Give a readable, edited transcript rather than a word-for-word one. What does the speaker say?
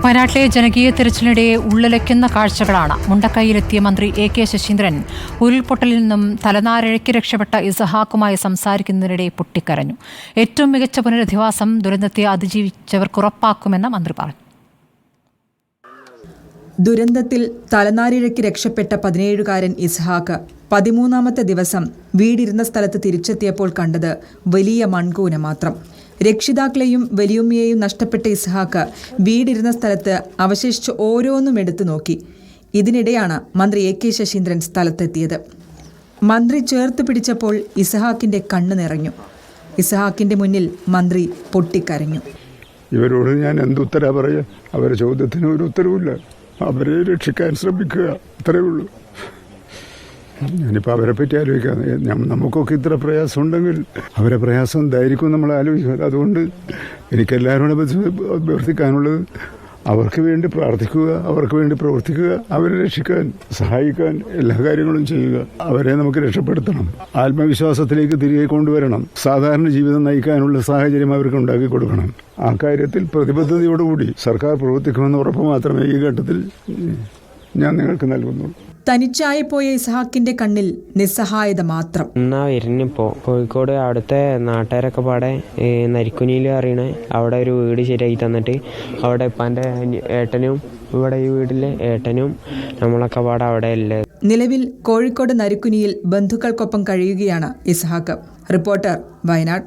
വയനാട്ടിലെ ജനകീയ തെരച്ചിലിനിടെ ഉള്ളിലയ്ക്കുന്ന കാഴ്ചകളാണ്. മുണ്ടക്കൈയിലെത്തിയ മന്ത്രി AK ശശീന്ദ്രൻ ഉരുൾപൊട്ടലിൽ നിന്നും തലനാരിഴയ്ക്ക് രക്ഷപ്പെട്ട ഇസഹാക്കുമായി സംസാരിക്കുന്നതിനിടെ പൊട്ടിക്കരഞ്ഞു. ഏറ്റവും മികച്ച പുനരധിവാസം ദുരന്തത്തെ അതിജീവിച്ചവർക്ക് ഉറപ്പാക്കുമെന്ന് മന്ത്രി പറഞ്ഞു. ദുരന്തത്തിൽ തലനാരിഴയ്ക്ക് രക്ഷപ്പെട്ട 17-കാരൻ ഇസ്ഹാക്ക് 13ാമത്തെ ദിവസം വീടിരുന്ന സ്ഥലത്ത് തിരിച്ചെത്തിയപ്പോൾ കണ്ടത് വലിയ മൺകൂന മാത്രം. രക്ഷിതാക്കളെയും വലിയുമ്മയെയും നഷ്ടപ്പെട്ട ഇസ്ഹാക്ക് വീടിരുന്ന സ്ഥലത്ത് അവശേഷിച്ച് ഓരോന്നും എടുത്തു നോക്കി. ഇതിനിടെയാണ് മന്ത്രി AK ശശീന്ദ്രൻ സ്ഥലത്തെത്തിയത്. മന്ത്രി ചേർത്ത് പിടിച്ചപ്പോൾ ഇസ്ഹാക്കിന്റെ കണ്ണ് നിറഞ്ഞു. ഇസ്ഹാക്കിന്റെ മുന്നിൽ മന്ത്രി പൊട്ടിക്കരഞ്ഞു. ഇവരോട് ഞാൻ എന്തുത്തരാ പറയാ? അവരുടെ ചോദ്യത്തിന് ഒരു ഉത്തരവില്ല. അവരെ രക്ഷിക്കാൻ ശ്രമിക്കുക, അത്രയേ ഉള്ളൂ. ഞാനിപ്പോൾ അവരെ പറ്റി ആലോചിക്കാം. നമുക്കൊക്കെ ഇത്ര പ്രയാസം ഉണ്ടെങ്കിൽ അവരെ പ്രയാസം എന്തായിരിക്കും നമ്മൾ ആലോചിക്കുന്നത്. അതുകൊണ്ട് എനിക്കെല്ലാവരോടും പ്രവർത്തിക്കാനുള്ളത് അവർക്ക് വേണ്ടി പ്രാർത്ഥിക്കുക, അവർക്ക് വേണ്ടി പ്രവർത്തിക്കുക, അവരെ രക്ഷിക്കാൻ സഹായിക്കാൻ എല്ലാ കാര്യങ്ങളും ചെയ്യുക. അവരെ നമുക്ക് രക്ഷപ്പെടുത്തണം, ആത്മവിശ്വാസത്തിലേക്ക് തിരികെ കൊണ്ടുവരണം, സാധാരണ ജീവിതം നയിക്കാനുള്ള സാഹചര്യം അവർക്ക് ഉണ്ടാക്കി കൊടുക്കണം. ആ കാര്യത്തിൽ പ്രതിബദ്ധതയോടുകൂടി സർക്കാർ പ്രവർത്തിക്കുമെന്ന ഉറപ്പ് മാത്രമേ ഈ ഘട്ടത്തിൽ ഞാൻ നിങ്ങൾക്ക് നൽകുന്നുള്ളൂ. തനിച്ചായി പോയ ഇസ്ഹാക്കിന്റെ കണ്ണിൽ നിസ്സഹായത മാത്രം. എന്നാ വരുന്നിപ്പോ കോഴിക്കോട് അവിടുത്തെ നാട്ടുകാരൊക്കെ പാടെ നരിക്കുനിയിൽ അറിയണേ അവിടെ ഒരു വീട് ശരിയാക്കി തന്നിട്ട് അവിടെ ഇപ്പാൻ്റെ ഏട്ടനും ഇവിടെ ഈ വീട്ടിലെ ഏട്ടനും നമ്മളൊക്കെ പാടെ അവിടെ അല്ലേ. നിലവിൽ കോഴിക്കോട് നരിക്കുനിയിൽ ബന്ധുക്കൾക്കൊപ്പം കഴിയുകയാണ് ഇസ്ഹാക്ക്. റിപ്പോർട്ടർ, വയനാട്.